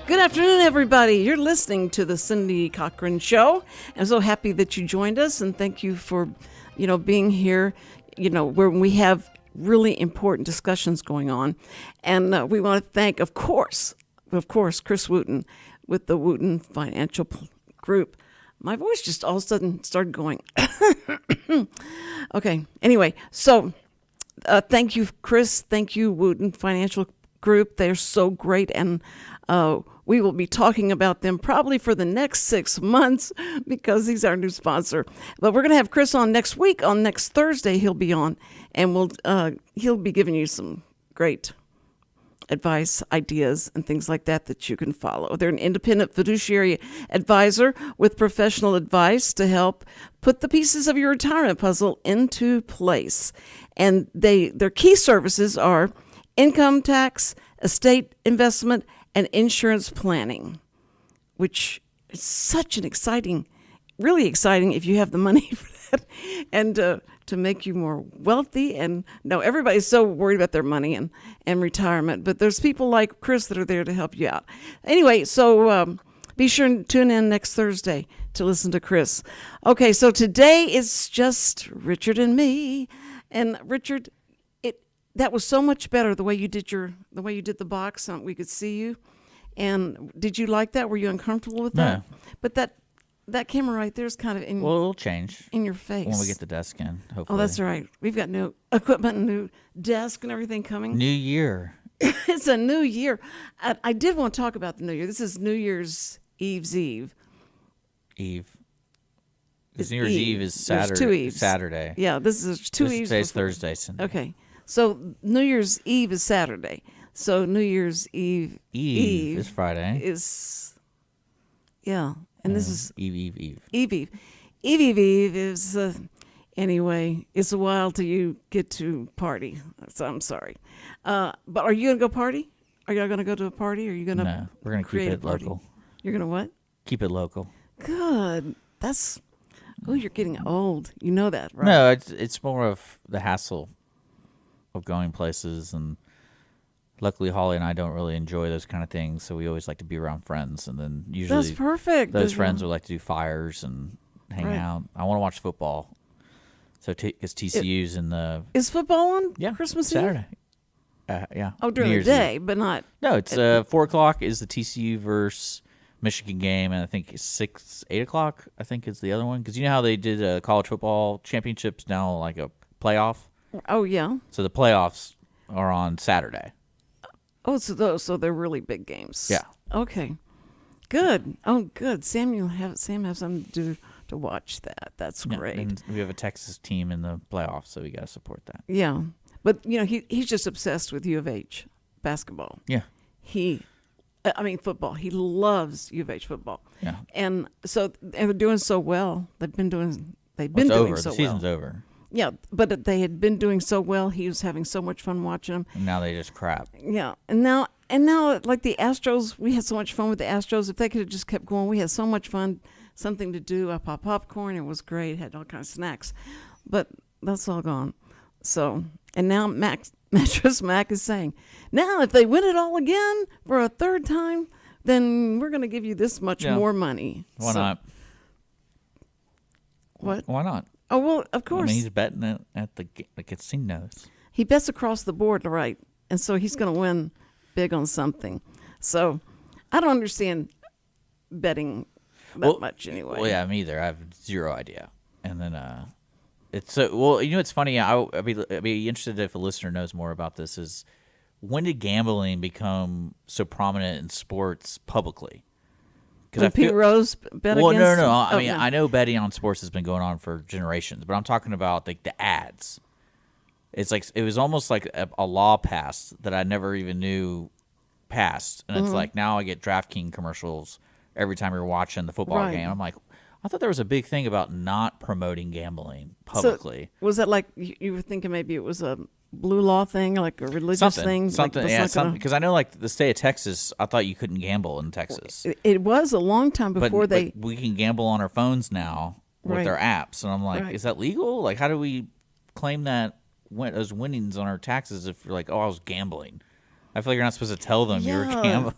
Good afternoon, everybody. You're listening to the Cindy Cochran Show. I'm so happy that you joined us, and thank you for, being here, where we have really important discussions going on. And we want to thank, of course, Chris Wootton with the Wootton Financial Group. My voice just all of a sudden started going. Okay. Anyway, so thank you, Chris. Thank you, Wootton Financial Group. They're so great, and we will be talking about them probably for the next 6 months because he's our new sponsor. But we're going to have Chris on next week. On next Thursday, he'll be on, and he'll be giving you some great advice, ideas, and things like that you can follow. They're an independent fiduciary advisor with professional advice to help put the pieces of your retirement puzzle into place. And their key services are income tax, estate investment, and insurance planning, which is such an really exciting if you have the money for that, and to make you more wealthy. And no, everybody's so worried about their money and retirement, but there's people like Chris that are there to help you out. Anyway, so be sure and tune in next Thursday to listen to Chris. Okay, so today is just Richard and me. And Richard, that was so much better the way you did the box. We could see you. And did you like that? Were you uncomfortable with that? No. But that camera right there is kind of in. Well, it'll change in your face when we get the desk in. Hopefully. Oh, that's right. We've got new equipment, and new desk, and everything coming. New year. It's a new year. I did want to talk about the new year. This is New Year's Eve's Eve. Because New Year's Eve is Saturday. There's 2 Eves. Saturday. Yeah, this is 2 Eves. Today's Thursday. Sunday. Okay. So New Year's Eve is Saturday. So New Year's Eve is Friday. And this is Eve. Eve is anyway. It's a while till you get to party. So I'm sorry, but are you gonna go party? Are you gonna go to a party? Or are you gonna? No, we're gonna keep it local. You're gonna what? Keep it local. Good. That's. Oh, you're getting old. You know that, right? No, it's more of the hassle of going places, and luckily Holly and I don't really enjoy those kind of things, so we always like to be around friends, and then usually that's perfect. Those friends would like to do fires and hang out. I want to watch football, so because TCU's in the is football on Christmas Saturday. Eve? Yeah. Oh, during the day, but not. No, it's 4:00 is the TCU versus Michigan game, and I think it's 8 o'clock. I think is the other one, because you know how they did college football championships now, like a playoff. Oh yeah. So the playoffs are on Saturday. Oh, so they're really big games. Yeah. Okay. Good. Oh, good. Sam has something to do to watch that. That's great. And we have a Texas team in the playoffs, so we got to support that. Yeah, but he's just obsessed with U of H basketball. Yeah. Football. He loves U of H football. Yeah. And they're doing so well. They've been doing so over. well. The season's over. Yeah, but they had been doing so well. He was having so much fun watching them. And now they just crap. Yeah, and now, like the Astros, we had so much fun with the Astros. If they could have just kept going, we had so much fun. Something to do. I popped popcorn. It was great. Had all kinds of snacks, but that's all gone. So, and now Mattress Mac is saying, now if they win it all again for a third time, then we're going to give you this much more money. Why not? What? Why not? Oh, well, of course. He's betting it at the casinos. He bets across the board, right? And so he's going to win big on something. So I don't understand betting that much anyway. Well, yeah, me either. I have zero idea. And then it's it's funny. I'd be interested if a listener knows more about this. Is when did gambling become so prominent in sports publicly? When Pete Rose bet against? No. I know betting on sports has been going on for generations, but I'm talking about like the ads. It's like it was almost like a law passed that I never even knew passed, and it's like now I get DraftKings commercials every time you're watching the football game. I'm like, I thought there was a big thing about not promoting gambling publicly. So was that like you were thinking maybe it was a blue law thing, like a religious thing? Something, because I know like the state of Texas, I thought you couldn't gamble in Texas. It was a long time before but we can gamble on our phones now with our apps, and I'm like, is that legal? Like, how do we claim that those winnings on our taxes if you're like, oh, I was gambling? I feel like you're not supposed to tell them you were gambling.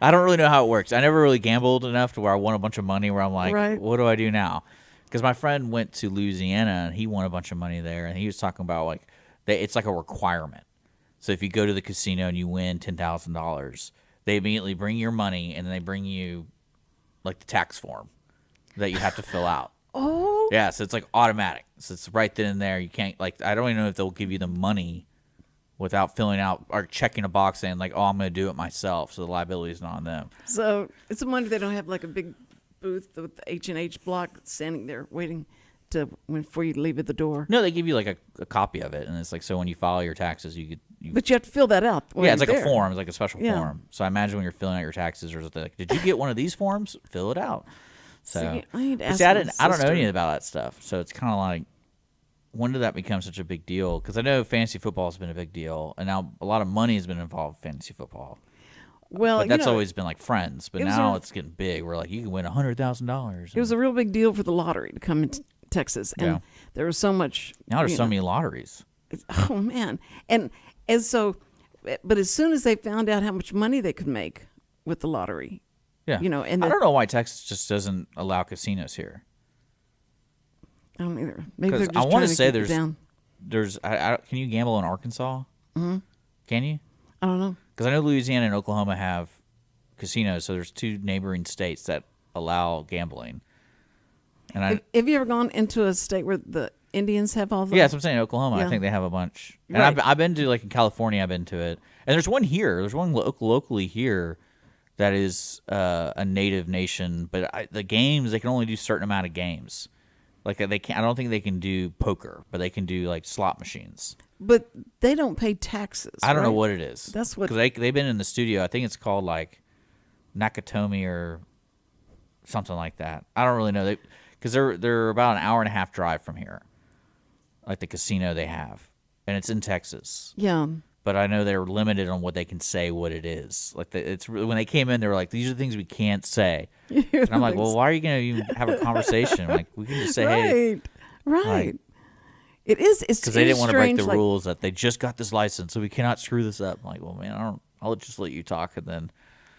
I don't really know how it works. I never really gambled enough to where I won a bunch of money where I'm like, Right. what do I do now? Because my friend went to Louisiana and he won a bunch of money there, and he was talking about like it's like a requirement. So if you go to the casino and you win $10,000, they immediately bring your money and then they bring you like the tax form that you have to fill out. Oh. Yeah, so it's like automatic. So it's right then and there. You can't I don't even know if they'll give you the money without filling out or checking a box saying like, oh, I'm going to do it myself. So the liability is not on them. So it's a wonder they don't have like a big booth with the H&H block standing there waiting before you leave at the door. No, they give you like a copy of it, and it's like so when you file your taxes, But you have to fill that out. Yeah, it's like there. a form. It's like a special Yeah. form. So I imagine when you're filling out your taxes, or like, did you get one of these forms? Fill it out. So See, I need to ask I my don't know sister. anything about that stuff. So it's kind of like, when did that become such a big deal? Because I know fantasy football has been a big deal, and now a lot of money has been involved in fantasy football. Well, But that's always been like friends. But it was now a- it's getting big. We're like, you can win $100,000. It was a real big deal for the lottery to come into Texas, and Yeah. there was so much. Now there's you so know, many lotteries. Oh man, and so, but as soon as they found out how much money they could make with the lottery, Yeah. you know, and I the- don't know why Texas just doesn't allow casinos here. I don't either. Maybe they're 'Cause just I want trying to to say keep it there's down. can you gamble in Arkansas? Mm-hmm. Can you? I don't know. Because I know Louisiana and Oklahoma have casinos, so there's two neighboring states that allow gambling. And Have you ever gone into a state where the Indians have all the? yeah, that's what I'm saying. Oklahoma, I Yeah. think they have a bunch. And Right. I've been to like in California, I've been to it, and there's one here. There's one locally here that is a native nation, but the games they can only do a certain amount of games. Like they can't. I don't think they can do poker, but they can do like slot machines. But they don't pay taxes. I don't know right? what it is. That's what- because they've been in the studio. I think it's called like Nakatomi or something like that. I don't really know. Because they're about an hour and a half drive from here, like the casino they have, and it's in Texas. Yeah. But I know they're limited on what they can say what it is. Like it's when they came in, they were like, "These are things we can't say." And I'm like, "Well, why are you going to even have a conversation? Like we can just say, hey." Right. Like- It is. It's Because they didn't want to break the like, rules that they just got this license, so we cannot screw this up. I'm like, well, man, I'll just let you talk, and then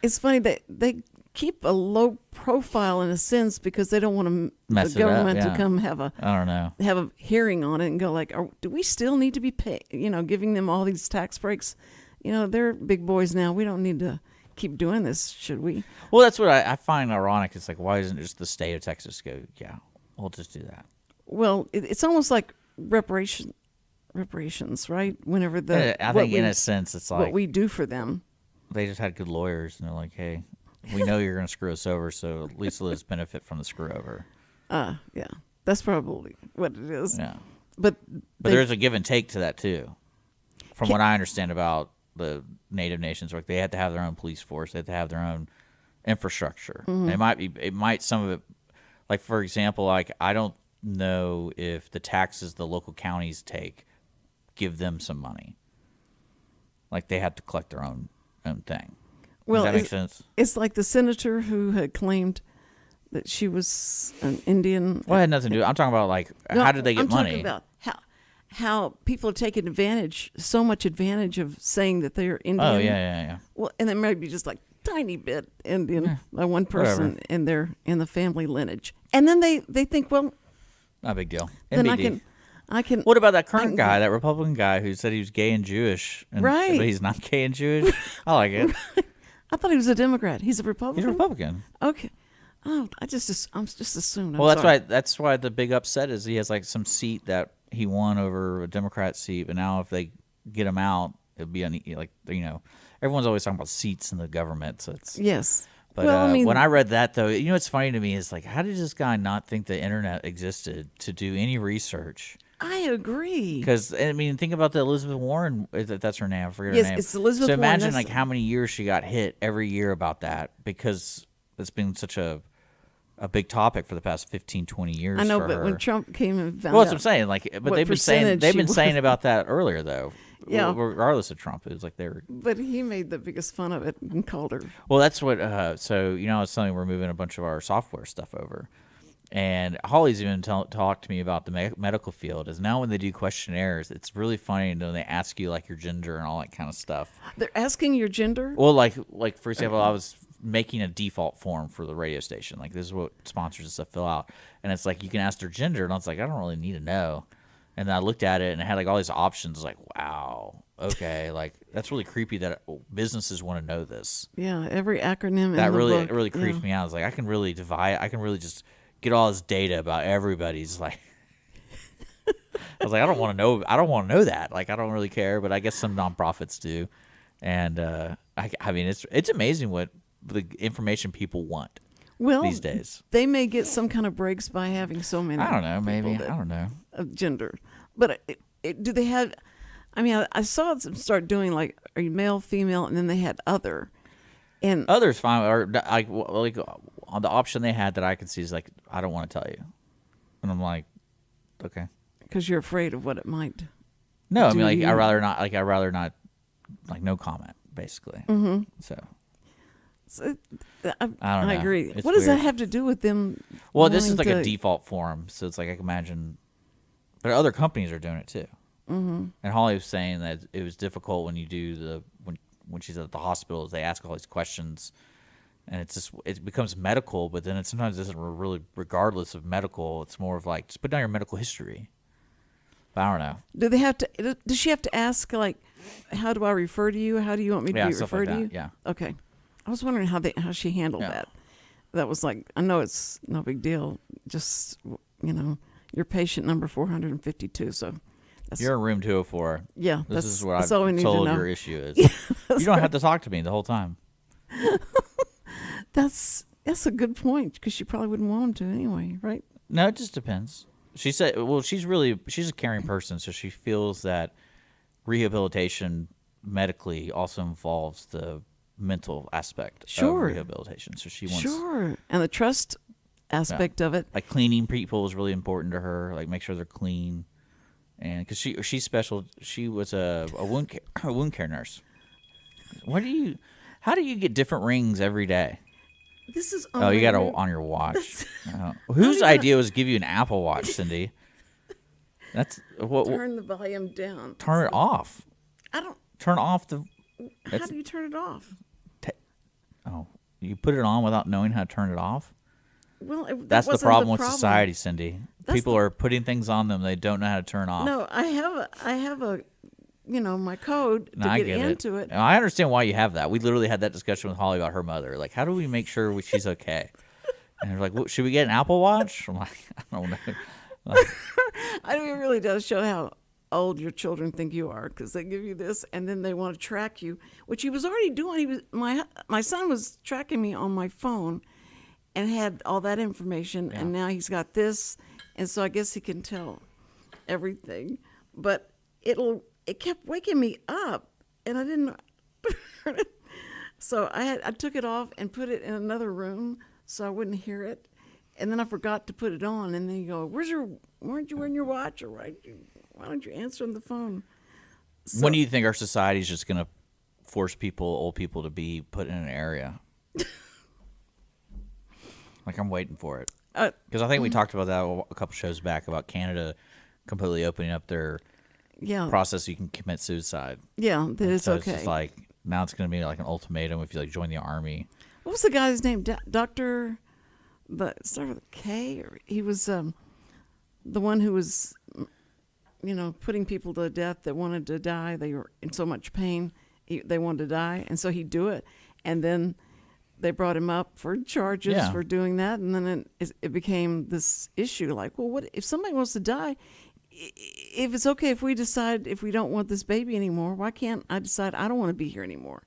It's funny that they keep a low profile in a sense because they don't want Mess the it up, government yeah. to come I don't know. have a hearing on it and go like, do we still need to be giving them all these tax breaks? You know, they're big boys now. We don't need to keep doing this, should we? Well, that's what I find ironic. It's like, why isn't just the state of Texas go, yeah, we'll just do that. Well, it's almost like reparations, right? Whenever I think in a sense, it's what like we do for them. they just had good lawyers, and they're like, hey, we know you're going to screw us over, so at least let us benefit from the screw over. Yeah, that's probably what it is. Yeah. But There's a give and take to that, too. From what I understand about the native nations, like they have to have their own police force, they have to have their own infrastructure. Mm-hmm. It might some of it, like for example, like I don't know if the taxes the local counties take give them some money. Like they have to collect their own thing. well, Does that make sense? it's like the senator who had claimed that she was an Indian. Well, it had nothing to do. I'm talking about like No, how did they get I'm money? talking about how people are taking so much advantage of saying that they're Indian. Oh yeah. Well, and they might be just like tiny bit Indian by one person in the family lineage, and then they think, well, Not a big deal. then NBD. I can. What about that I current can- guy, that Republican guy who said he was gay and Jewish? And, Right. But he's not gay and Jewish? I like it. I thought he was a Democrat. He's a Republican. He's a Republican. Okay. Oh, I'm just assumed. Well, that's why the big upset is he has like some seat that he won over a Democrat seat, but now if they get him out, it'd be everyone's always talking about seats in the government, so it's Yes. But well, I mean, when I read that, though, what's funny to me is like, how did this guy not think the internet existed to do any research? I agree. Because I mean, think about the Elizabeth Warren. If that's her name, I forget Yes, her name. it's Elizabeth So Warren, imagine that's- like how many years she got hit every year about that, because it's been such a big topic for the past 15, 20 years. I know, for but her. when Trump came and found Well, out, that's what I'm saying. Like, but what they've been saying percentage they've she been saying was. about that earlier, though. Yeah. Regardless of Trump, it was like they were. but he made the biggest fun of it and called her. Well, that's what. So I was telling you we're moving a bunch of our software stuff over, and Holly's even talked to me about the medical field. Is now when they do questionnaires, it's really funny when they ask you like your gender and all that kind of stuff. They're asking your gender. Well, like for example, I was making a default form for the radio station. Like, this is what sponsors and stuff fill out. And it's like, you can ask their gender. And I was like, I don't really need to know. And then I looked at it, and it had like all these options. Like, wow, okay, like that's really creepy that businesses want to know this. Yeah, every acronym That in the really book. really creeped me out. I was like, I can really divide. I can really just get all this data about everybody's like. I was like, I don't want to know. I don't want to know that. Like, I don't really care. But I guess some nonprofits do. And I mean, it's amazing what the information people want these days. They may get some kind of breaks by having so many. I don't know. Maybe that- I don't know. of gender, but do they have? I mean, I saw them start doing like, are you male, female, and then they had other, and Others fine, or like on the option they had that I could see is like, I don't want to tell you, and I'm like, okay. because you're afraid of what it might. No, I Do mean, like, you- I'd rather not, like, no comment, basically. Mm-hmm. So, So, I don't know. I agree. It's What does that weird. have to do with them? Well, this is wanting like a to- default form, so it's like I can imagine, but other companies are doing it too. Mm-hmm. And Holly was saying that it was difficult when you do when she's at the hospitals, they ask all these questions, and it becomes medical, but then it sometimes isn't really regardless of medical. It's more of like, just put down your medical history. But I don't know. Do they have to? Does she have to ask like, how do I refer to you? How do you want me to Yeah, be stuff referred like to you? that, yeah. Okay. I was wondering how she handled Yeah. that. That was like, I know it's no big deal. Just you're patient number 452. So that's, You're in room 204. yeah. This is what that's I've all we need told to know. your issue is. You don't have to talk to me the whole time. That's a good point because she probably wouldn't want him to anyway, right? No, it just depends. She said, well, she's a caring person, so she feels that rehabilitation medically also involves the mental aspect Sure. of rehabilitation. So she wants, Sure. And the trust aspect of it. like, cleaning people is really important to her. Like, make sure they're clean, and because she's special. She was a wound care nurse. How do you get different rings every day? This is Oh, you got unbelievable. it on your watch. Whose idea was to give you an Apple Watch, Cindy? That's what. Turn the volume down. Turn it off. I don't. Turn off the. How do you turn it off? Oh, you put it on without knowing how to turn it off? Well, that That's the wasn't problem with society, Cindy. That's People are putting things on them they don't know how to turn off. No, I have a, my code No, to I get get into it. And I understand why you have that. We literally had that discussion with Holly about her mother. Like, how do we make sure she's okay? And they're like, well, should we get an Apple Watch? I'm like, I don't know. I mean, it really does show how old your children think you are because they give you this and then they want to track you, which he was already doing. He was my son was tracking me on my phone and had all that information, and now he's got this, and so I guess he can tell everything. But it kept waking me up, and I didn't. So I took it off and put it in another room so I wouldn't hear it, and then I forgot to put it on. And then you go, weren't you wearing your watch, or why don't you answer on the phone? So, When do you think our society is just going to force old people, to be put in an area? Like, I'm waiting for it. Because I think we talked about that a couple shows back about Canada completely opening up their process so you can commit suicide. Yeah, that is So okay. it's just like, now it's going to be like an ultimatum if you like join the army. What was the guy's name? Doctor, but started with a K. Or he was the one who was, putting people to death that wanted to die. They were in so much pain, they wanted to die, and so he'd do it. And then they brought him up for charges for doing that, and then it became this issue. Like, well, what if somebody wants to die? If it's okay if we decide if we don't want this baby anymore, why can't I decide I don't want to be here anymore?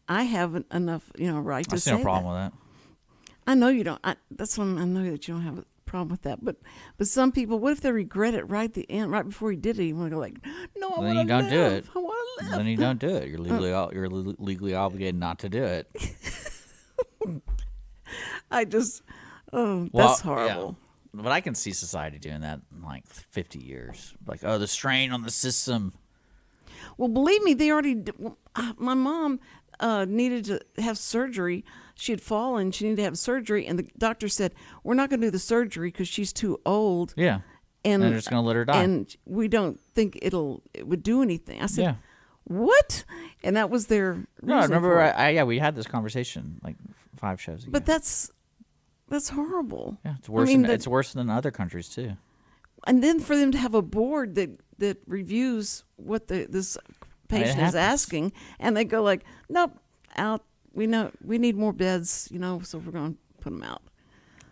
I have enough, right to I say see no problem that. with that. I know you don't. That's when I know that you don't have a problem with that. But some people, what if they regret it right at the end, right before he did it? You want to go like, no, I want to live. Then you don't do it. I want to live. Then you don't do it. You're legally obligated not to do it. That's horrible. Yeah. But I can see society doing that in like 50 years. Like, oh, the strain on the system. Well, believe me, they already. My mom needed to have surgery. She had fallen. She needed to have surgery, and the doctor said, "We're not going to do the surgery because she's too old." Yeah. And they're just going to let her die. And we don't think it would do anything. I said, Yeah. What? And that was their No, I reason remember. for it. Yeah, we had this conversation like 5 shows ago. But that's horrible. yeah, it's worse. I mean, It's worse than other countries too. and then for them to have a board that reviews what this patient is happens. asking, and they go like, nope, out. We know we need more beds, so we're going to put them out.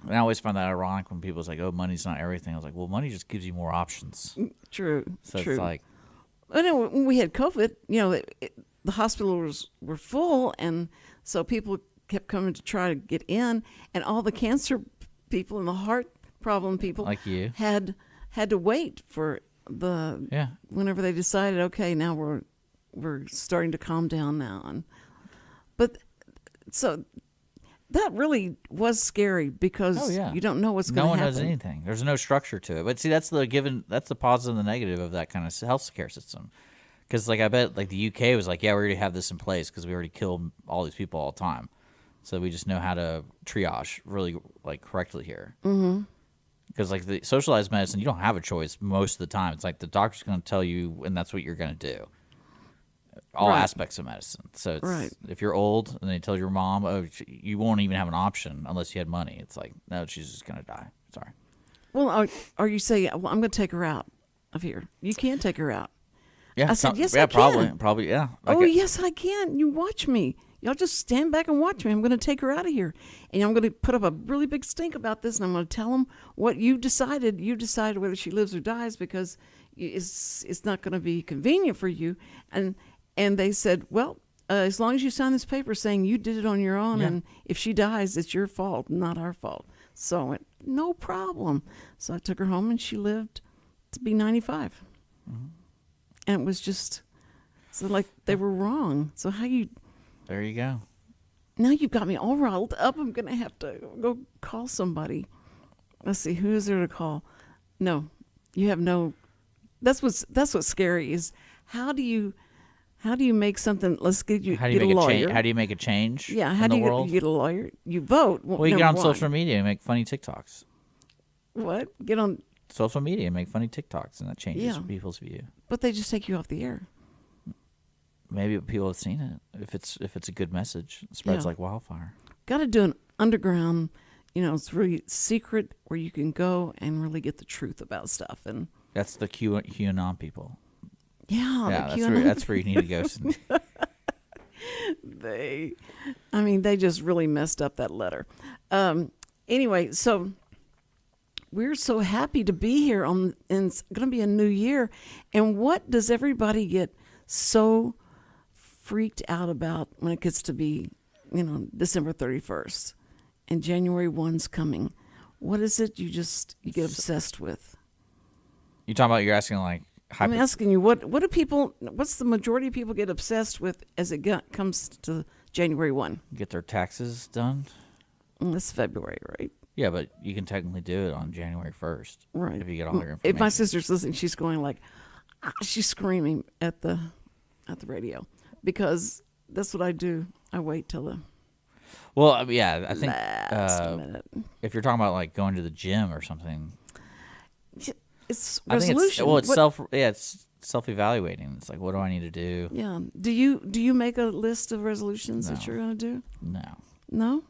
And I always find that ironic when people's like, "Oh, money's not everything." I was like, "Well, money just gives you more options." True. So true. it's like, I know when we had COVID, the hospitals were full, and so people kept coming to try to get in, and all the cancer people and the heart problem people like you. had to wait for Yeah. whenever they decided, okay, now we're starting to calm down now, but so that really was scary because Oh, yeah. you don't know what's No going one to happen. knows anything. There's no structure to it. But see, that's the positive and the negative of that kind of healthcare system. Because like I bet like the UK was like, yeah, we already have this in place because we already killed all these people all the time, so we just know how to triage really like correctly here. Mm-hmm. Because like the socialized medicine, you don't have a choice most of the time. It's like the doctor's going to tell you, and that's what you're going to do. All Right. aspects of medicine. So it's, Right. if you're old and they tell your mom, oh, you won't even have an option unless you had money. It's like, no, she's just going to die. Sorry. Well, are you saying, well, I'm going to take her out of here? You can't take her out. Yeah, I said, yes, yeah, I can. probably, yeah. Oh, Okay. yes, I can. You watch me. Y'all just stand back and watch me. I'm going to take her out of here. And I'm going to put up a really big stink about this, and I'm going to tell them what you decided. You decided whether she lives or dies because it's not going to be convenient for you. And they said, well, as long as you sign this paper saying you did it on your own, Yeah. and if she dies, it's your fault, not our fault. So I went, no problem. So I took her home, and she lived to be 95. Mm-hmm. And it was just, so like they were wrong. So There you go. now you've got me all riled up. I'm going to have to go call somebody. Let's see, who is there to call? No, you have no, that's what's scary is how do you make something, let's get How do you get make a a lawyer. change? How do you make a change? Yeah, how in do the you world? get a lawyer? You vote. Well, you get on number one. social media and make funny TikToks. What? Get on, Social media and make funny TikToks, and that changes Yeah. people's view. but they just take you off the air. Maybe people have seen it. If it's a good message, it spreads Yeah. like wildfire. Got to do an underground, it's really secret where you can go and really get the truth about stuff. And That's the QAnon people. yeah, Yeah, the that's where you need to go. Cindy. they just really messed up that letter. Anyway, so we're so happy to be here and it's going to be a new year. And what does everybody get so freaked out about when it gets to be, December 31st and January 1's coming? What is it you get obsessed with? You talking about? You're asking like. I'm asking you, what's the majority of people get obsessed with as it comes to January 1? Get their taxes done. It's February, right? Yeah, but you can technically do it on January 1st. Right. If you get all your information. If my sister's listening, she's going like, she's screaming at the radio because that's what I do. I wait till the Well, yeah, I think last minute. if you're talking about like going to the gym or something, It's I think resolution. it's self-evaluating. It's like, what do I need to do? Yeah. Do you make a list of resolutions that No. you're going to do? No, No.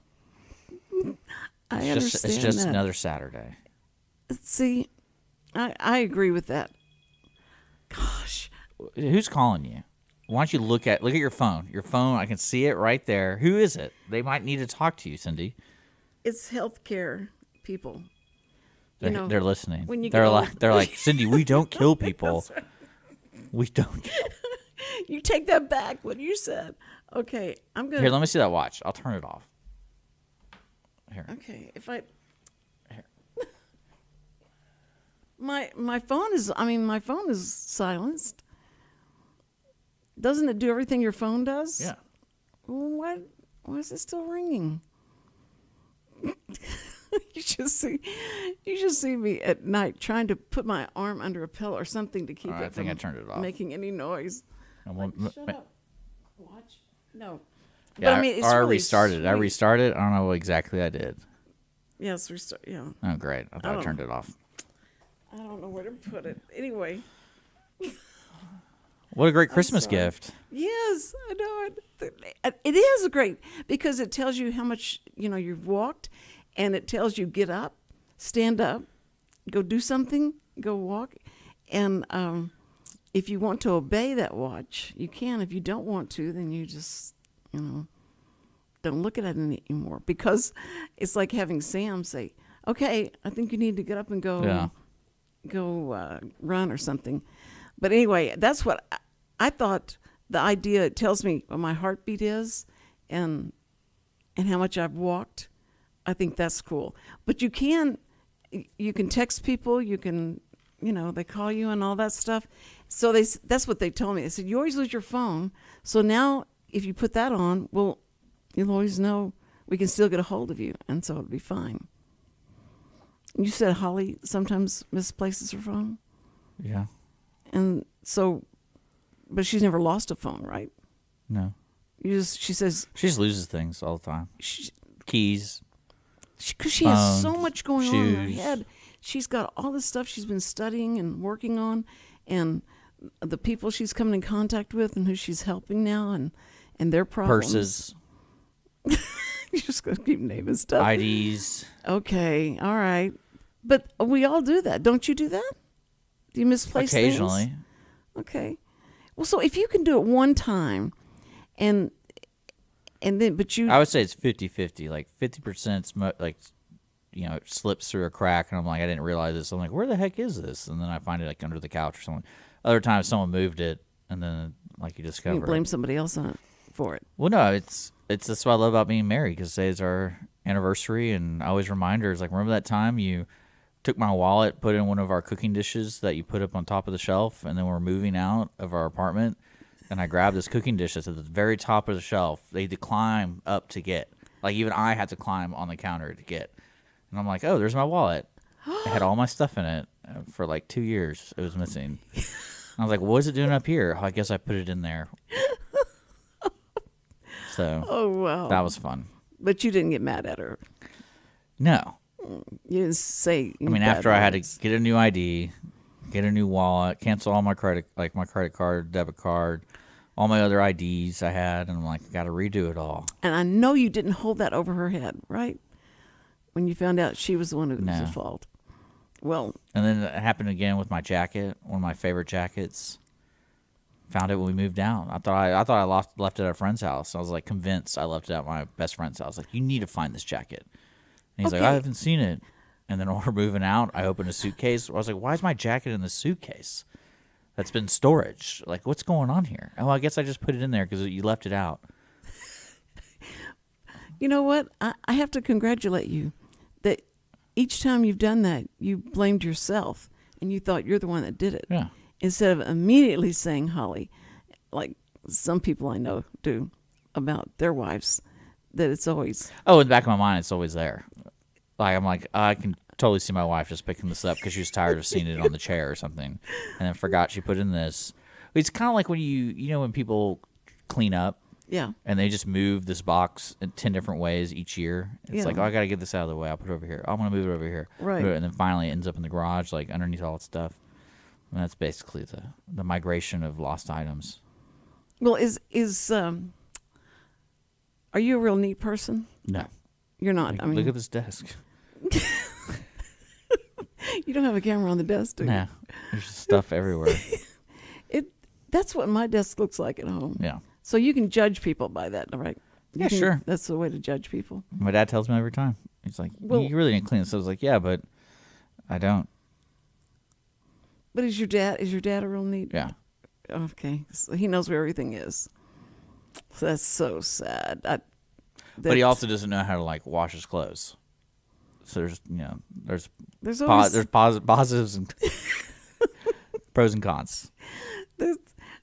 I understand it's just that. another Saturday. See, I agree with that. Gosh. Who's calling you? Why don't you look at your phone? Your phone, I can see it right there. Who is it? They might need to talk to you, Cindy. It's healthcare people. They're listening. when you They're get like Cindy. We don't kill people. We don't. You take that back. What you said. Okay, I'm gonna. Here, let me see that watch. I'll turn it off. Here. Okay, if I. Here. My phone is silenced. Doesn't it do everything your phone does? Yeah. Well, why is it still ringing? You should see me at night trying to put my arm under a pillow or something to keep All right, it I think from I turned it off. making any noise. And we'll- Shut up. Watch. No. Yeah, But, it's or I really restarted. I sweet. restarted. I don't know what exactly I did. Yes, restart. Yeah. Oh, great. I thought I turned it off. I don't know where to put it. Anyway. What a great Christmas sorry. gift. Yes, I know it. It is great because it tells you how much you've walked, and it tells you get up, stand up, go do something, go walk, and if you want to obey that watch, you can. If you don't want to, then you just don't look at it anymore, because it's like having Sam say, "Okay, I think you need to get up and go run or something." But anyway, that's what I thought. The idea, it tells me what my heartbeat is and how much I've walked. I think that's cool. But you can text people, you can, they call you and all that stuff. So that's what they told me. They said, you always lose your phone. So now if you put that on, well, you'll always know we can still get a hold of you. And so it'll be fine. You said Holly sometimes misplaces her phone? Yeah. And so, but she's never lost a phone, right? No. She says She just loses things all the time. Keys. Because she has so much going on in her shoes. head. She's got all this stuff she's been studying and working on, and the people she's coming in contact with and who she's helping now, and their problems. Purses. You're just going to keep naming stuff. IDs. Okay, all right. But we all do that. Don't you do that? Do you misplace things? Occasionally. Okay. Well, so if you can do it one time, and then, but you... I would say it's 50-50. Like 50% it slips through a crack, and I'm like, I didn't realize this. I'm like, where the heck is this? And then I find it like under the couch or something. Other times someone moved it, and then like you discover you blame it. somebody else on it for it. Well, no, it's that's what I love about being married, because today's our anniversary, and I always remind her, it's like, remember that time you took my wallet, put it in one of our cooking dishes that you put up on top of the shelf, and then we're moving out of our apartment, and I grabbed this cooking dish that's at the very top of the shelf. They had to climb up to get. Like, even I had to climb on the counter to get. And I'm like, oh, there's my wallet. It had all my stuff in it for like 2 years. It was missing. I was like, what is it doing up here? Oh, I guess I put it in there. So, Oh, wow. that was fun. But you didn't get mad at her. No. You didn't say... I mean, after I had to get a new ID, get a new wallet, cancel all my credit card, debit card, all my other IDs I had, and I'm like, got to redo it all. And I know you didn't hold that over her head, right? When you found out she was the one who was No. at fault. Well... And then it happened again with my jacket, one of my favorite jackets. Found it when we moved down. I thought I left it at a friend's house. I was like convinced I left it at my best friend's house. Like, you need to find this jacket. And he's like, I haven't seen it. And then when we're moving out, I opened a suitcase. I was like, why is my jacket in the suitcase? That's been storage. Like, what's going on here? Oh, I guess I just put it in there because you left it out. You know what? I have to congratulate you that each time you've done that, you blamed yourself and you thought you're the one that did it. Yeah. Instead of immediately saying, Holly, like some people I know do about their wives, that it's always... Oh, in the back of my mind, it's always there. Like, I'm like, I can totally see my wife just picking this up because she was tired of seeing it on the chair or something, and then forgot she put in this. It's kind of like when when people clean up, Yeah. and they just move this box in 10 different ways each year. It's Yeah. like, oh, I got to get this out of the way. I'll put it over here. I'm going to move it over here. Right. And then finally it ends up in the garage, like underneath all its stuff. And that's basically the migration of lost items. Well, are you a real neat person? No. You're not. I mean, Look at this desk. you don't have a camera on the desk, do you? Nah. There's just stuff everywhere. That's what my desk looks like at home. Yeah. So you can judge people by that, right? Yeah, sure. That's the way to judge people. My dad tells me every time. He's like, Well- you really didn't clean this. I was like, yeah, but I don't. But is your dad a real neat? Yeah. Okay. So he knows where everything is. So that's so sad. But he also doesn't know how to like wash his clothes. So there's there's always positives and pros and cons.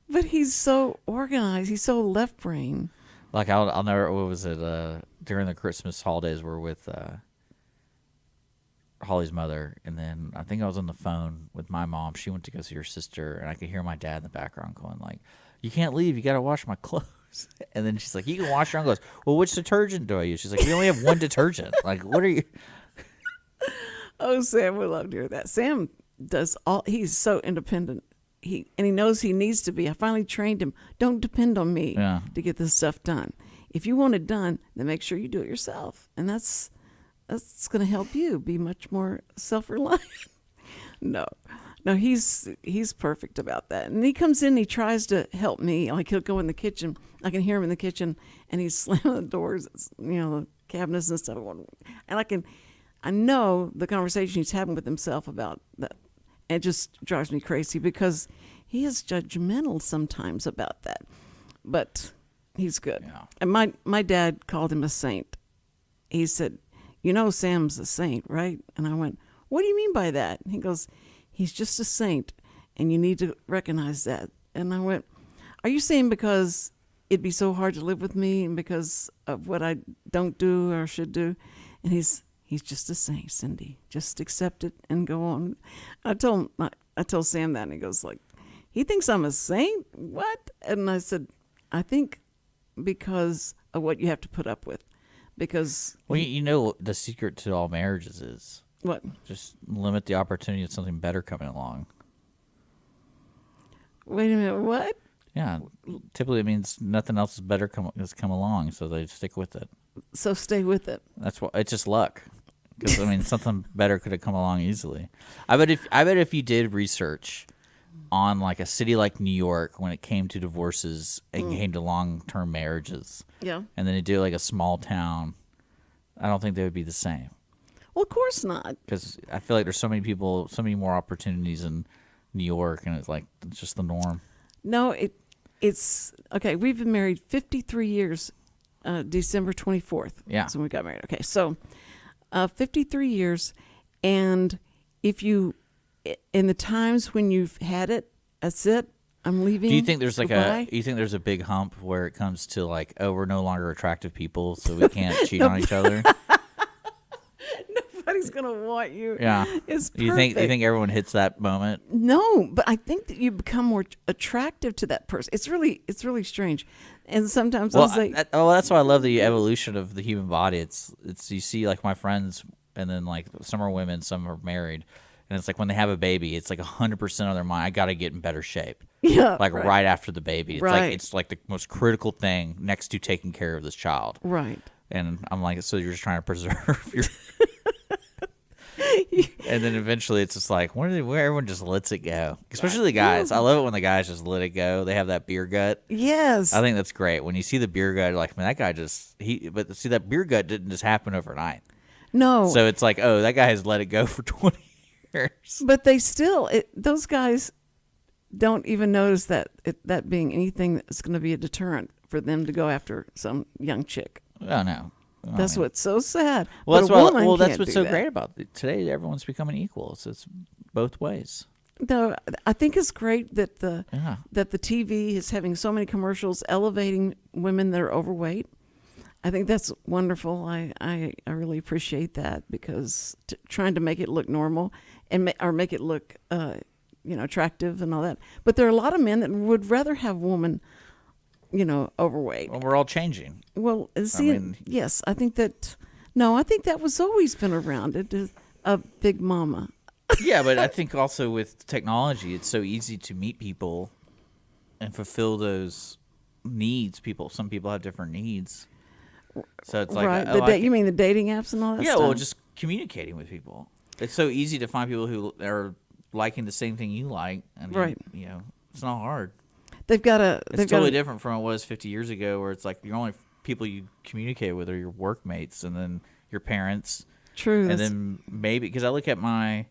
but he's so organized. He's so left brain. Like I'll never. What was it? During the Christmas holidays, we're with Holly's mother, and then I think I was on the phone with my mom. She went to go see her sister, and I could hear my dad in the background going like, "You can't leave. You got to wash my clothes." And then she's like, "You can wash your own clothes." Well, which detergent do I use? She's like, "We only have one detergent. Like, what are you?" Oh, Sam would love to hear that. Sam does all. He's so independent he knows he needs to be. I finally trained him. Don't depend on me Yeah. to get this stuff done. If you want it done, then make sure you do it yourself, and that's going to help you be much more self-reliant. No, he's perfect about that. And he comes in, he tries to help me. Like he'll go in the kitchen. I can hear him in the kitchen, and he's slamming the doors, the cabinets and stuff. And I know the conversation he's having with himself about that. It just drives me crazy because he is judgmental sometimes about that. But he's good. Yeah. And my dad called him a saint. He said, Sam's a saint, right? And I went, what do you mean by that? And he goes, he's just a saint, and you need to recognize that. And I went, are you saying because it'd be so hard to live with me and because of what I don't do or should do? And he's just a saint, Cindy. Just accept it and go on. I told Sam that, and he goes like, he thinks I'm a saint? What? And I said, I think because of what you have to put up with. Because the secret to all marriages is what? Just limit the opportunity of something better coming along. Wait a minute, what? Yeah, typically it means nothing else is better has come along, so they stick with it. So stay with it. That's what it's just luck. Because something better could have come along easily. I bet if you did research on like a city like New York when it came to divorces and came to long-term marriages, Yeah. and then you do like a small town, I don't think they would be the same. Well, of course not. Because I feel like there's so many people, so many more opportunities in New York, and it's just the norm. No, it's okay. We've been married 53 years. December 24th. Yeah. That's when we got married. Okay, so 53 years, and if you, in the times when you've had it, that's it. I'm leaving. Do you think there's Goodbye. you think there's a big hump where it comes to like, oh, we're no longer attractive people, so we can't cheat on each other? Nobody's gonna want you. Yeah. It's perfect. You think everyone hits that moment? No, but I think that you become more attractive to that person. It's really strange, and sometimes I'll say, that's why I love the evolution of the human body. It's you see like my friends, and then like some are women, some are married, and it's like when they have a baby, it's like 100% of their mind. I got to get in better shape. yeah, Like right after the baby, Right. It's like the most critical thing next to taking care of this child. right. And I'm like, so you're just trying to preserve your. And then eventually it's just like, where everyone just lets it go, especially the guys. I love it when the guys just let it go. They have that beer gut. Yes, I think that's great. When you see the beer gut, you're like, man, that guy but see, that beer gut didn't just happen overnight. no. So it's like, oh, that guy has let it go for 20 years. But they still, those guys don't even notice that being anything that's going to be a deterrent for them to go after some young chick. Oh, no. That's what's so sad. Well, But that's what's so great about it. Today. Everyone's becoming equal. It's both ways. No, I think it's great that Yeah. the TV is having so many commercials elevating women that are overweight. I think that's wonderful. I really appreciate that because trying to make it look normal and make it look attractive and all that. But there are a lot of men that would rather have women overweight. Well, we're all changing. Well, see, yes, I think that. No, I think that was always been around. It is a big mama. Yeah, but I think also with technology, it's so easy to meet people and fulfill those needs. Some people have different needs, so it's like, right. You mean the dating apps and all that? Yeah, stuff? well, just communicating with people. It's so easy to find people who are liking the same thing you like, and Right. It's not hard. They've got a. It's totally different from what it was 50 years ago, where it's like your only people you communicate with are your workmates, and then your parents. True. And then maybe because I look at my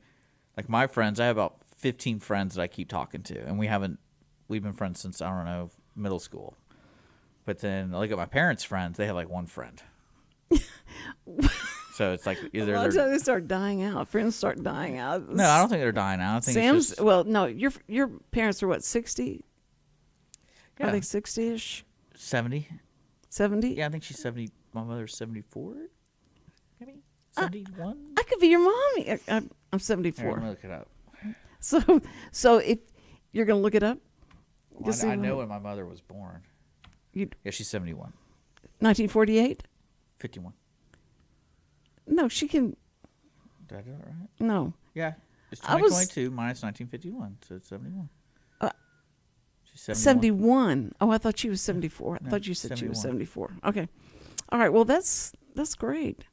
friends, I have about 15 friends that I keep talking to, and we've been friends since, I don't know, middle school. But then I look at my parents' friends, they have like one friend. So it's like either a lot of times they start dying out. Friends start dying out. No, I don't think they're dying out. I think Sam's. it's just, Well, no, your parents are what, 60? Yeah. Are they 60-ish? 70. 70? Yeah, I think she's 70. My mother's 74. Maybe 71. I could be your mommy. I'm Here, 74. let me look it up. So if you're gonna look it up, Well, I know when my mother was born. Yeah, she's 71. 1948. 51. No, she can. Did I do it right? No, Yeah. It's I was- 2022 minus 1951, so it's 71. She's 71. 71. Oh, I thought she was 74. I thought you said 71. she was 74. Okay. All right. Well, that's great.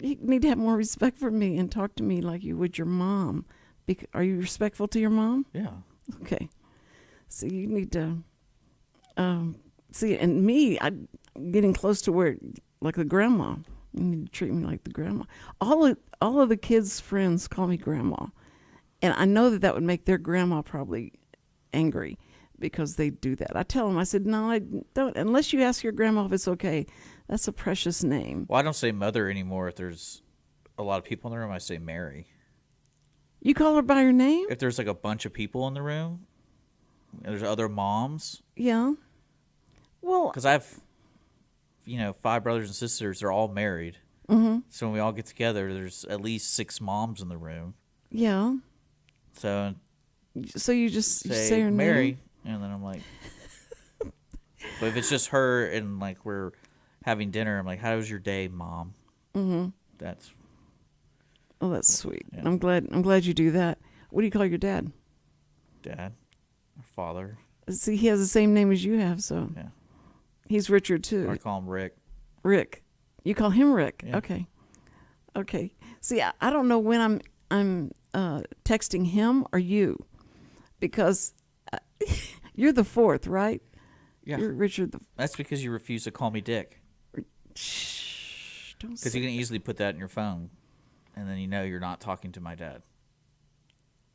You need to have more respect for me and talk to me like you would your mom. Are you respectful to your mom? Yeah. Okay. So you need to see, and me, I'm getting close to where, like the grandma. You need to treat me like the grandma. All of the kids' friends call me grandma, and I know that would make their grandma probably angry because they do that. I tell them, I said, no, I don't. Unless you ask your grandma if it's okay. That's a precious name. Well, I don't say mother anymore. If there's a lot of people in the room, I say Mary. You call her by her name? If there's like a bunch of people in the room, and there's other moms. Yeah. Well, because I have, 5 brothers and sisters. They're all married. Mm-hmm. So when we all get together, there's at least 6 moms in the room. Yeah. So you just say her Mary, name? and then I'm like, but if it's just her and like we're having dinner, I'm like, how was your day, Mom? Mm-hmm. That's sweet. Yeah. I'm glad you do that. What do you call your dad? Dad, or father. See, he has the same name as you have, so Yeah. He's Richard too. I call him Rick. Rick. You call him Rick. Yeah. Okay. See, I don't know when I'm texting him or you, because you're the 4th, right? Yeah. You're Richard That's because you refuse to call me Dick. Shh. Don't Because say you can easily put that in your phone, and then you're not talking to my dad.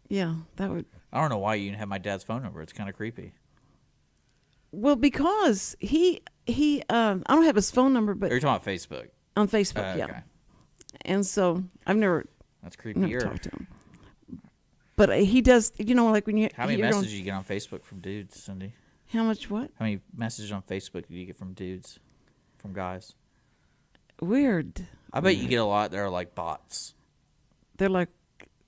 Yeah, that would. I don't know why you even have my dad's phone number. It's kind of creepy. Well, because I don't have his phone number, but Or you're talking about Facebook. on Facebook, yeah. Okay. And so I've never That's creepy. talked to him. But he does, like when you. How many messages you get on Facebook from dudes, Cindy? How much what? How many messages on Facebook do you get from dudes, from guys? Weird. I bet you get a lot that are like bots. They're like,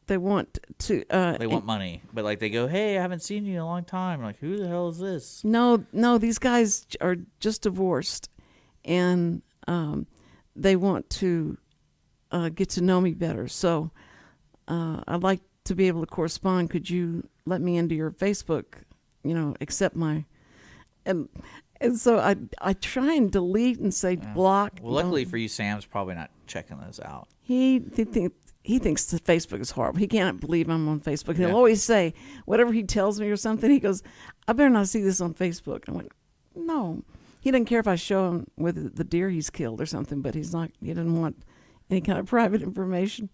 they want to. They want money, but like they go, "Hey, I haven't seen you in a long time." I'm like, who the hell is this? No, these guys are just divorced, and they want to get to know me better. So I'd like to be able to correspond. Could you let me into your Facebook? Accept my, and so I try and delete and say block. Well, luckily for you, Sam's probably not checking those out. He thinks that Facebook is horrible. He can't believe I'm on Facebook. He'll Yeah. always say, whatever he tells me or something, he goes, I better not see this on Facebook. I went, no. He doesn't care if I show him with the deer he's killed or something, but he doesn't want any kind of private information.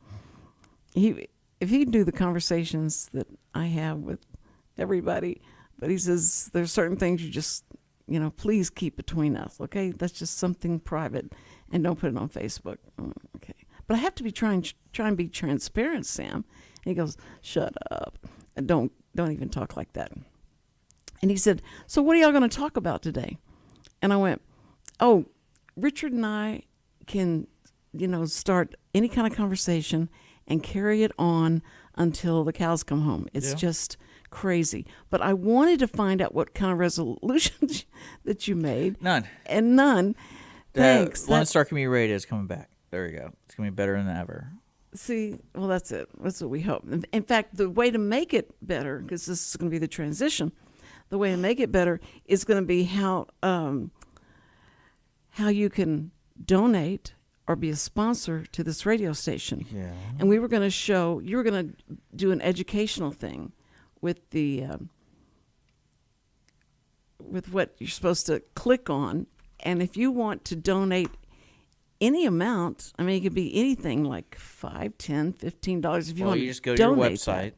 If he knew the conversations that I have with everybody, but he says there's certain things you just, please keep between us, okay? That's just something private, and don't put it on Facebook. Okay. But I have to be try and be transparent, Sam. And he goes, shut up. And don't even talk like that. And he said, so what are y'all going to talk about today? And I went, oh, Richard and I can, start any kind of conversation and carry it on until the cows come home. It's just crazy. But I wanted to find out what kind of resolutions that you made. None. And none. Thanks. Lone Star Community Radio is coming back. There you go. It's going to be better than ever. See, well, that's it. That's what we hope. In fact, the way to make it better, because this is going to be the transition, the way to make it better is going to be how you can donate or be a sponsor to this radio station. Yeah. And you were going to do an educational thing with with what you're supposed to click on. And if you want to donate any amount, I mean, it could be anything like $5, $10, $15. If you want you just go to to your donate website.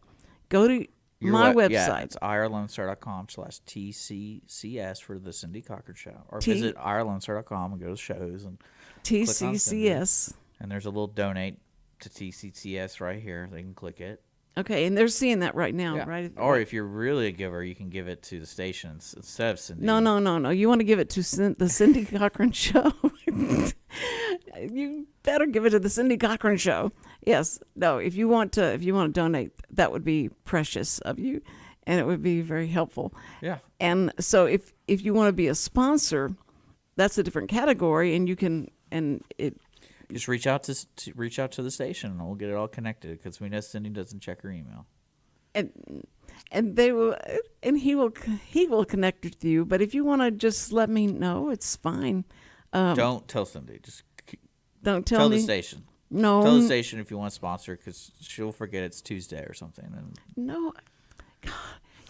Go to my website. Yeah, it's irlonestar.com/TCCS for the Cindy Cochran Show. Or visit irlonestar.com and go to shows and click on Cindy. TCCS. And there's a little donate to TCCS right here. They can click it. Okay, and they're seeing that right now, Yeah. right? Or if you're really a giver, you can give it to the stations instead of Cindy. No. You want to give it to the Cindy Cochran Show. You better give it to the Cindy Cochran Show. Yes. No. If you want to donate, that would be precious of you, and it would be very helpful. Yeah. And so if you want to be a sponsor, that's a different category, and you can Just reach out to the station, and we'll get it all connected because we know Cindy doesn't check her email. And and he will connect with you. But if you want to just let me know, it's fine. Don't tell Cindy. Just Don't tell me. the station. No, Tell the station if you want to sponsor, because she'll forget it's Tuesday or something. And no. God,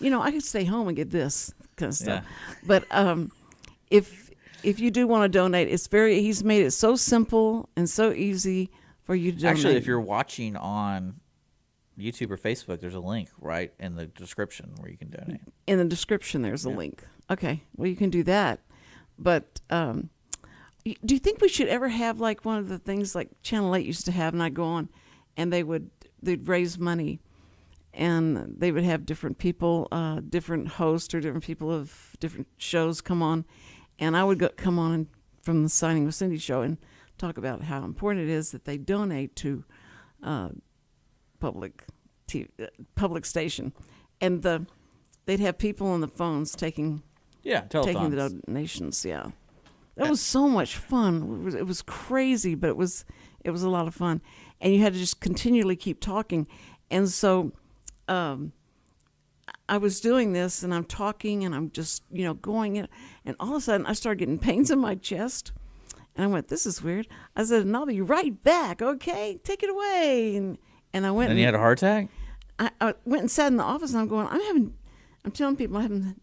I could stay home and get this kind of stuff. Yeah. But if you do want to donate, he's made it so simple and so easy for you to donate. Actually, if you're watching on YouTube or Facebook, there's a link right in the description where you can donate. In the description, there's a link. Okay, well, you can do that. But do you think we should ever have like one of the things like Channel 8 used to have, and I'd go on, and they'd raise money, and they would have different people, different hosts or different people of different shows come on, and I would come on from the Signing with Cindy show and talk about how important it is that they donate to public station, and they'd have people on the phones taking the donations. Yeah, that was so much fun. It was crazy, but it was a lot of fun, and you had to just continually keep talking, and so. I was doing this, and I'm talking, and I'm just, going in, and all of a sudden I started getting pains in my chest, and I went, "This is weird." I said, "And I'll be right back, okay? Take it away." And I went. And you had a heart attack? I went and sat in the office, and I'm going, I'm telling people I'm having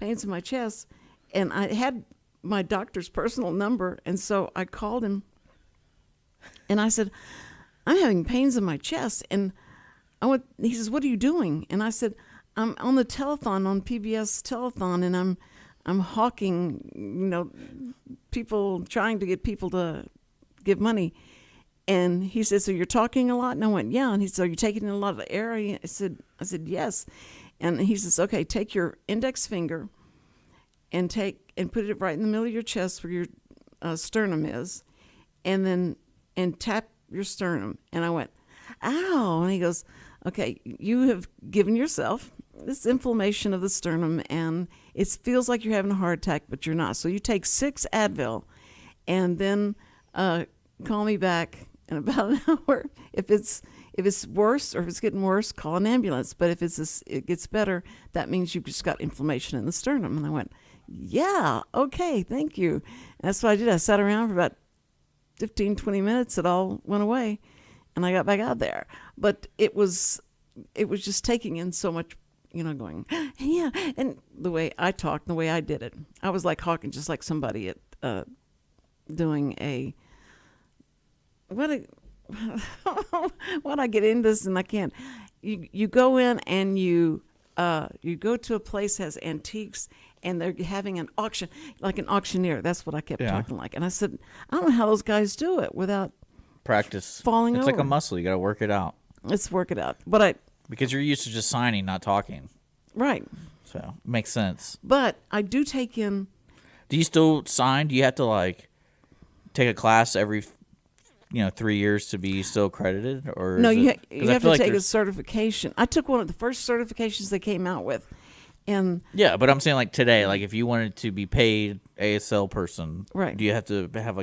pains in my chest, and I had my doctor's personal number, and so I called him, and I said, "I'm having pains in my chest," and he says, "What are you doing?" And I said, "I'm on the telethon, on PBS telethon, and I'm hawking, people, trying to get people to give money." And he said, "So you're talking a lot?" And I went, "Yeah." And he said, "Are you taking in a lot of air?" I said, "Yes." And he says, "Okay, take your index finger and put it right in the middle of your chest where your sternum is, and tap your sternum." And I went, "Ow!" And he goes, "Okay, you have given yourself this inflammation of the sternum, and it feels like you're having a heart attack, but you're not. So you take 6 Advil, and then call me back in about an hour. If it's worse, or if it's getting worse, call an ambulance. But if it gets better, that means you've just got inflammation in the sternum." And I went, "Yeah, okay, thank you." And that's what I did. I sat around for about 15, 20 minutes. It all went away, and I got back out there. But it was just taking in so much, going, "Yeah." And the way I talked, the way I did it, I was like hawking, just like somebody at doing a, when I get into this and I can't, you go in and you go to a place that has antiques, and they're having an auction, like an auctioneer. That's what I kept talking like. And I said, I don't know how those guys do it without practice falling It's over. like a muscle. You got to work it out. Let's work it out. But because you're used to just signing, not talking. Right. So it makes sense. But I do take in. Do you still sign? Do you have to take a class every 3 years to be still accredited? Or No, you have to take a there's- certification. I took one of the first certifications they came out with. And Yeah, but I'm saying today, if you wanted to be paid ASL person, right. do you have to have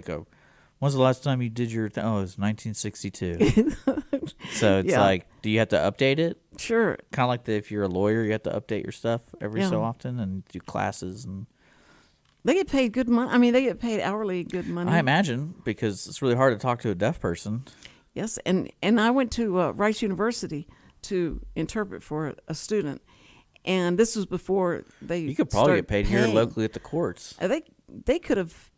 when's the last time you did your it was 1962. So it's do you have to update it? Sure. Kind of like if you're a lawyer, you have to update your stuff every Yeah. so often and do classes. And They get paid good money. I mean, they get paid hourly good money. I imagine, because it's really hard to talk to a deaf person. Yes, and I went to Rice University to interpret for a student, and this was before they. You could probably get paid here locally at the courts. They could have.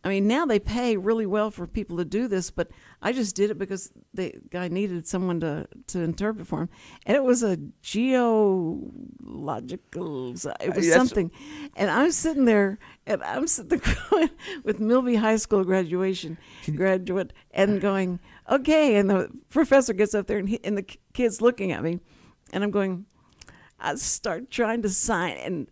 I mean, now they pay really well for people to do this, but I just did it because the guy needed someone to interpret for him, and it was a geological. It was something, and I'm sitting there going with Milby High School graduate, and going, "Okay," and the professor gets up there, and the kid's looking at me, and I'm going. I start trying to sign, and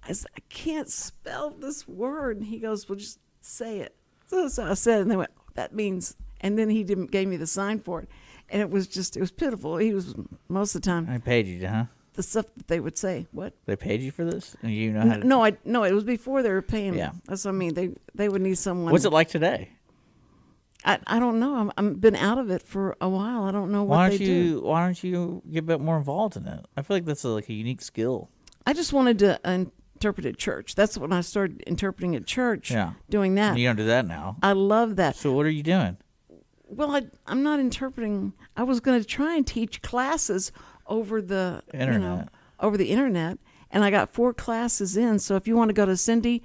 I said, "I can't spell this word." And he goes, "Well, just say it." So I said, and they went, "That means," and then he gave me the sign for it. And it was pitiful. He was, most of the time, I paid you, huh? the stuff that they would say. What? They paid you for this? And you know how to... No, it was before they were paying me. Yeah. That's what I mean. They would need someone. What's it like today? I don't know. I'm been out of it for a while. I don't know what they do. Why don't you get a bit more involved in it? I feel like that's like a unique skill. I just wanted to interpret at church. That's when I started interpreting at church. Yeah. Doing that. You don't do that now. I love that. So what are you doing? Well, I'm not interpreting. I was going to try and teach classes over the Internet. Over the internet, and I got 4 classes in. So if you want to go to Cindy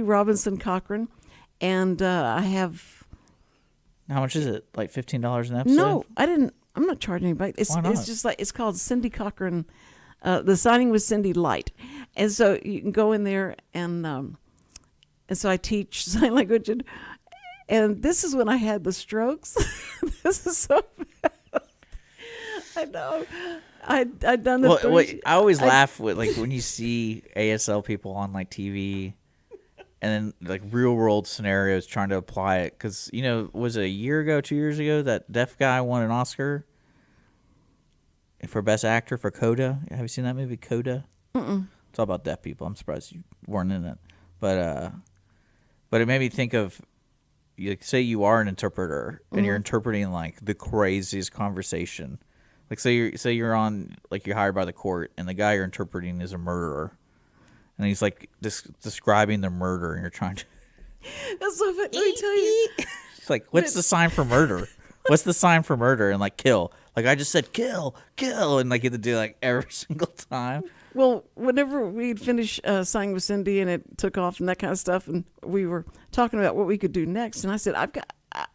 Robinson Cochran, and I have. How much is it? Like $15 an episode? No, I didn't. I'm not charging anybody. Why not? It's just like it's called Cindy Cochran. The signing was Cindy Light, and so you can go in there and so I teach sign language, and this is when I had the strokes. This is so bad. I know. I'd done the. I always laugh with like when you see ASL people on like TV. And then, like, real-world scenarios trying to apply it. Because, was it a year ago, 2 years ago, that deaf guy won an Oscar for Best Actor for Coda? Have you seen that movie, Coda? Mm-mm. It's all about deaf people. I'm surprised you weren't in it. But it made me think of, say you are an interpreter, and you're interpreting, like, the craziest conversation. Like, say you're on, like, you're hired by the court, and the guy you're interpreting is a murderer. And he's like describing the murder, and you're trying to. That's so funny. Let me tell you. It's like, what's the sign for murder? What's the sign for murder? And like, kill. Like I just said, kill, and like you have to do like every single time. Well, whenever we'd finish signing with Cindy, and it took off and that kind of stuff, and we were talking about what we could do next, and I said,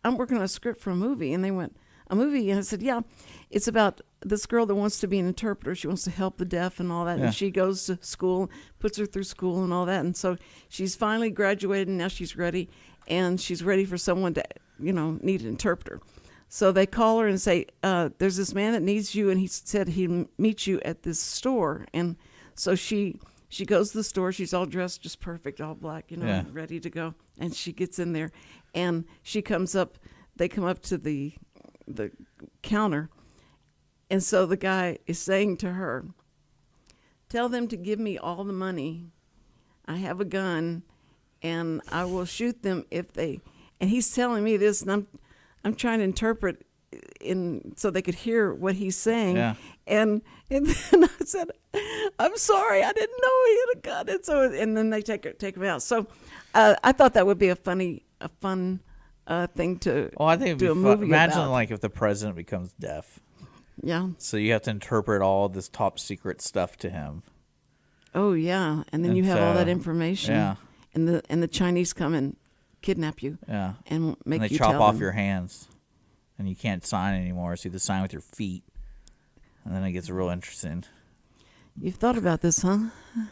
I'm working on a script for a movie, and they went, a movie, and I said, yeah, it's about this girl that wants to be an interpreter. She wants to help the deaf and all that, Yeah. and she goes to school, puts her through school and all that, and so she's finally graduated, and now she's ready, and she's ready for someone to, need an interpreter. So they call her and say, there's this man that needs you, and he said he'd meet you at this store. And so she goes to the store. She's all dressed just perfect, all black, Yeah. ready to go. And she gets in there, and she comes up. They come up to the counter, and so the guy is saying to her, tell them to give me all the money. I have a gun, and I will shoot them if they. And he's telling me this, and I'm trying to interpret so they could hear what he's saying. Yeah. And then I said, I'm sorry, I didn't know he had a gun. And then they take him out. So I thought that would be a fun thing to Well, I think it'd do be a fun. movie Imagine about. like if the president becomes deaf, Yeah. so you have to interpret all this top secret stuff to him. Oh yeah. And then And you have all so, that information. yeah. And the Chinese come and kidnap you. Yeah. And make And they you chop tell off them. your hands, and you can't sign anymore. So you have to sign with your feet, and then it gets real interesting. You've thought about this, huh?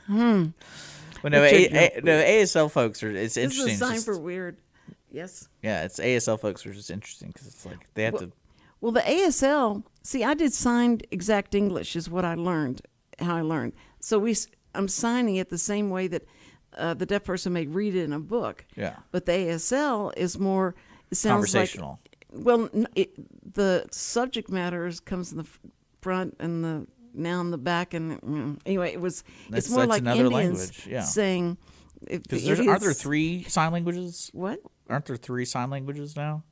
But no, Check ASL folks it's This is interesting. a It's sign just- for weird. Yes. yeah, it's ASL folks are just interesting because it's like they have to. Well, the ASL, see, I did signed exact English is what I learned, how I learned. So I'm signing it the same way that the deaf person may read it in a book. Yeah. But the ASL is more, it sounds Conversational. like, well, the subject matter comes in the front and the noun in the back. And anyway, it's more that's like another Indians language, yeah. saying. Because aren't there 3 sign languages? What? Aren't there 3 sign languages now?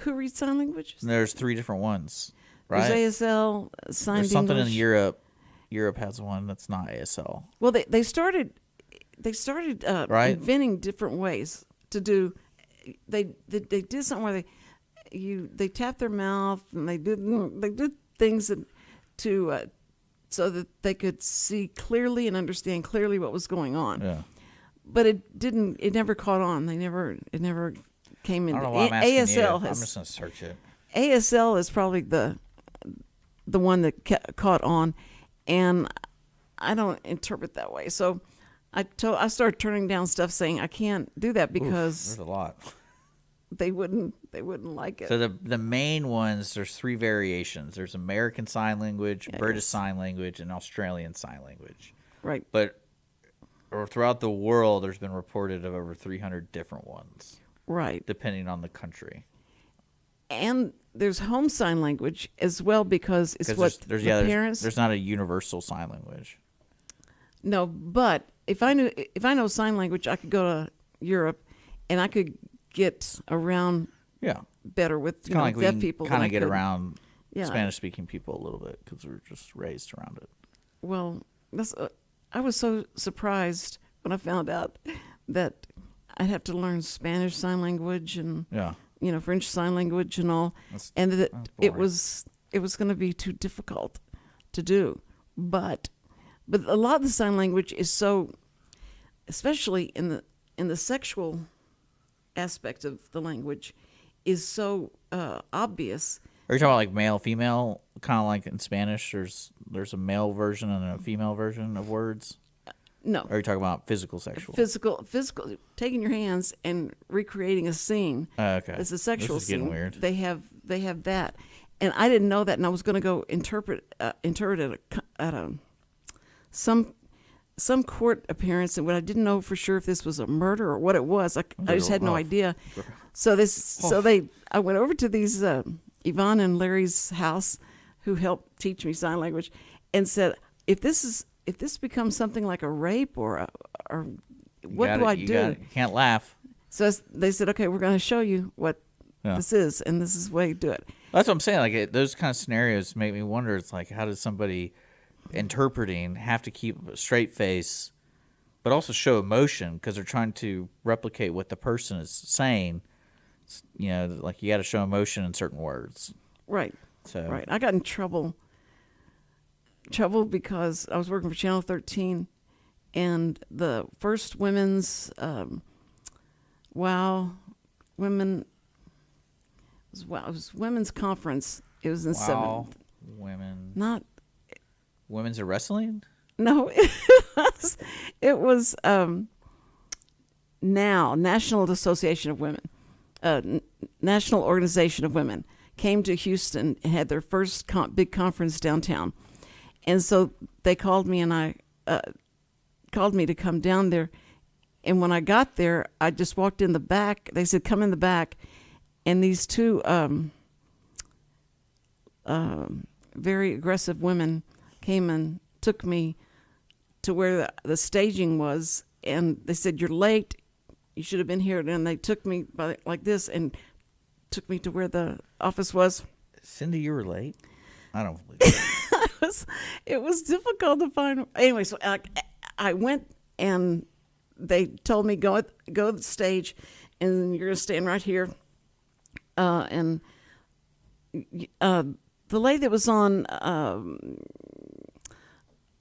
Who reads sign languages? And there's 3 different ones, right? There's ASL, signed There's something English. in Europe. Europe has one that's not ASL. Well, they started Right. inventing different ways to do. They did something where they tapped their mouth and they did things so that they could see clearly and understand clearly what was going on. Yeah. But it never caught on. It never came I into don't know why I'm asking you. ASL I'm has just gonna search it. ASL is probably the one that caught on, and I don't interpret that way. So I started turning down stuff saying I can't do that because There's a lot. they wouldn't like it. So the main ones, there's 3 variations. There's American Sign Language, British Sign Language, and Australian Sign Language. Right. But throughout the world, there's been reported of over 300 different ones, Right. depending on the country. And there's home sign language as well because it's what there's the parents. there's not a universal sign language. No, but if I know sign language, I could go to Europe, and I could get around Yeah. better with It's kind of like deaf we people. kind than I of get could. around Yeah. Spanish-speaking people a little bit because we're just raised around it. Well, I was so surprised when I found out that I'd have to learn Spanish Sign Language and Yeah. French Sign Language and all, That's and that it boring. was going to be too difficult to do. But a lot of the sign language is so, especially in the sexual aspect of the language, is so obvious. Are you talking about like male, female, kind of like in Spanish? There's a male version and a female version of words. No, Or are you talking about physical, sexual? physical, taking your hands and recreating a scene. Okay. It's a sexual This is getting scene. weird. They have that, and I didn't know that, and I was going to go interpret it at some court appearance, and what I didn't know for sure if this was a murder or what it was. I just had no idea. So I went over to these Yvonne and Larry's house, who helped teach me sign language, and said, if this becomes something like a rape or what do I do? You can't laugh. So they said, okay, we're going to show you what Yeah. this is, and this is the way you do it. That's what I'm saying. Like those kind of scenarios make me wonder. It's like, how does somebody interpreting have to keep a straight face, but also show emotion because they're trying to replicate what the person is saying? Like you got to show emotion in certain words. Right. So Right. I got in trouble because I was working for Channel 13, and the first women's it was women's conference. It was in Wow, seventh. women, Not women's wrestling. no, it was now National Association of Women, National Organization of Women came to Houston and had their first big conference downtown. And so they called me, and called me to come down there. And when I got there, I just walked in the back. They said, come in the back. And these two very aggressive women came and took me to where the staging was. And they said, you're late. You should have been here. And they took me by like this and took me to where the office was. Cindy, you were late. I don't believe it. It was difficult to find. Anyway, so I went, and they told me go to the stage, and you're gonna stand right here. And the lady that was on.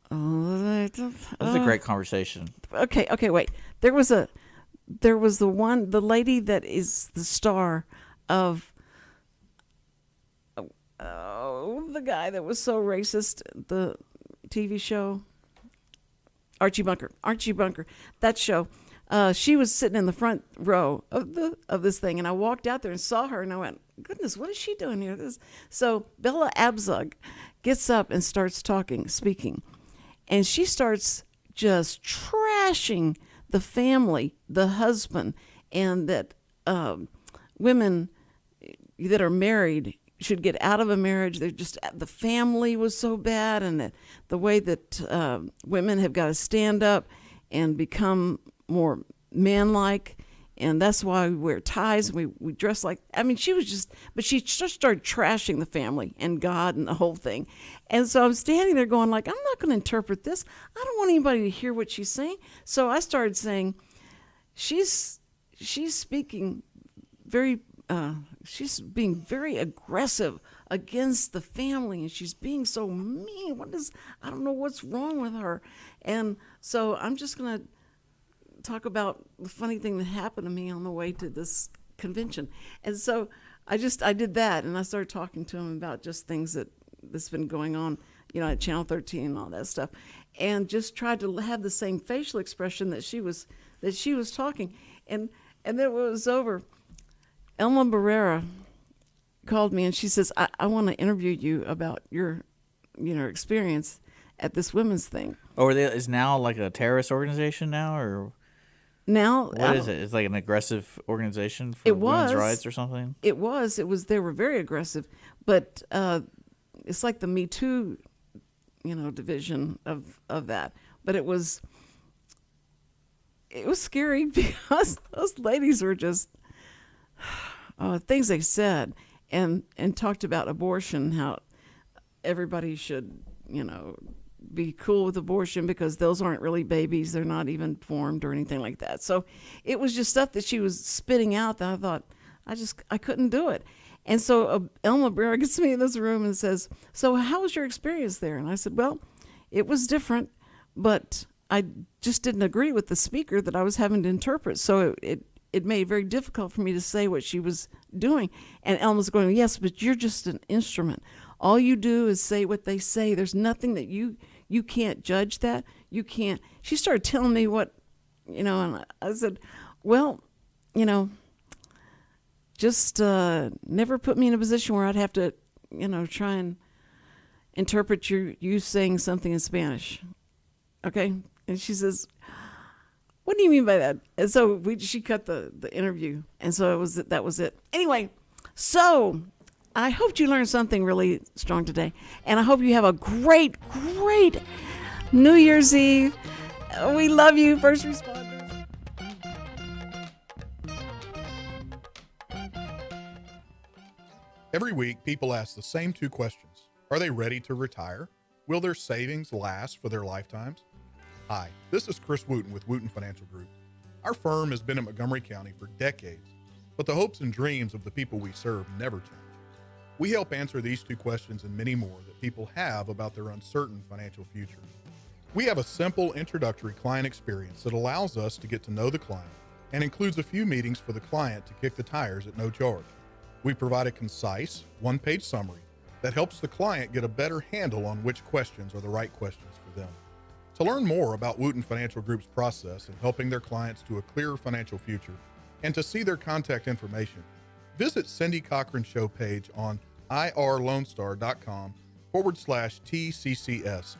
That was a great conversation. Okay, wait. There was the lady that is the star of. The guy that was so racist, the TV show, Archie Bunker, that show. She was sitting in the front row of this thing, and I walked out there and saw her, and I went, goodness, what is she doing here? So Bella Abzug gets up and starts speaking, and she starts just trashing the family, the husband, and that women that are married should get out of a marriage. The family was so bad, and that the way that women have got to stand up and become more manlike, and that's why we wear ties and we dress like. I mean, she just started trashing the family and God and the whole thing. And so I'm standing there going like, I'm not going to interpret this. I don't want anybody to hear what she's saying. So I started saying, she's speaking very. She's being very aggressive against the family, and she's being so mean. I don't know what's wrong with her. And so I'm just going to talk about the funny thing that happened to me on the way to this convention. And so I did that, and I started talking to him about just things that's been going on, at Channel 13 and all that stuff, and just tried to have the same facial expression that she was talking. And then when it was over, Elma Barrera called me, and she says, I want to interview you about your experience at this women's thing. Oh, is now like a terrorist organization now, or now what is it? It's like an aggressive organization for women's rights or something? It was. They were very aggressive, but it's like the Me Too, division of that. But it was scary because those ladies were just things they said, and talked about abortion, how everybody should, be cool with abortion because those aren't really babies. They're not even formed or anything like that. So it was just stuff that she was spitting out that I thought, I couldn't do it. And so Elma Brewer gets me in this room and says, "So how was your experience there?" And I said, "Well, it was different, but I just didn't agree with the speaker that I was having to interpret. So it made it very difficult for me to say what she was doing." And Elma's going, "Yes, but you're just an instrument. All you do is say what they say. There's nothing that you can't judge that. You can't." She started telling me what, and I said, "Well, just never put me in a position where I'd have to, try and interpret you saying something in Spanish." Okay? And she says, "What do you mean by that?" And so she cut the interview. And so that was it. Anyway, so I hope you learned something really strong today. And I hope you have a great, great New Year's Eve. We love you, first responders. Every week, people ask the same two questions. Are they ready to retire? Will their savings last for their lifetimes? Hi, this is Chris Wootton with Wootton Financial Group. Our firm has been in Montgomery County for decades, but the hopes and dreams of the people we serve never change. We help answer these two questions and many more that people have about their uncertain financial future. We have a simple introductory client experience that allows us to get to know the client and includes a few meetings for the client to kick the tires at no charge. We provide a concise, one-page summary that helps the client get a better handle on which questions are the right questions for them. To learn more about Wootton Financial Group's process in helping their clients to a clearer financial future and to see their contact information, visit Cindy Cochran's show page on irlonestar.com/TCCS.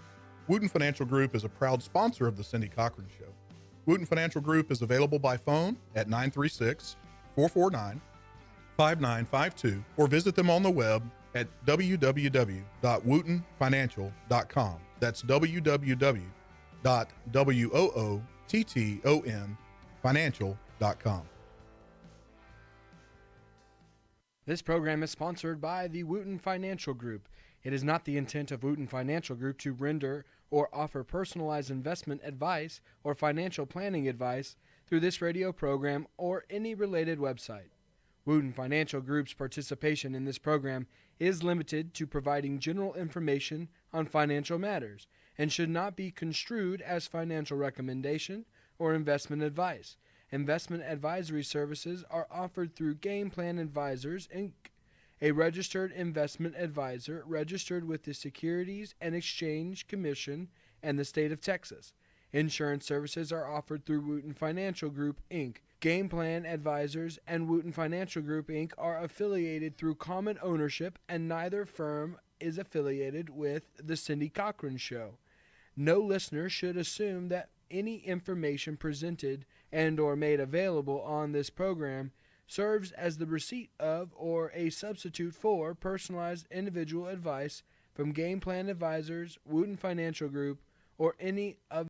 Wootton Financial Group is a proud sponsor of the Cindy Cochran Show. Wootton Financial Group is available by phone at 936-449-5952 or visit them on the web at www.woottonfinancial.com. That's www.woottonfinancial.com. This program is sponsored by the Wootton Financial Group. It is not the intent of Wootton Financial Group to render or offer personalized investment advice or financial planning advice through this radio program or any related website. Wootton Financial Group's participation in this program is limited to providing general information on financial matters and should not be construed as financial recommendation or investment advice. Investment advisory services are offered through Game Plan Advisors, Inc., a registered investment advisor registered with the Securities and Exchange Commission and the state of Texas. Insurance services are offered through Wootton Financial Group, Inc. Game Plan Advisors and Wootton Financial Group, Inc. are affiliated through common ownership, and neither firm is affiliated with The Cindy Cochran Show. No listener should assume that any information presented and or made available on this program serves as the receipt of or a substitute for personalized individual advice from Game Plan Advisors, Wootton Financial Group, or any of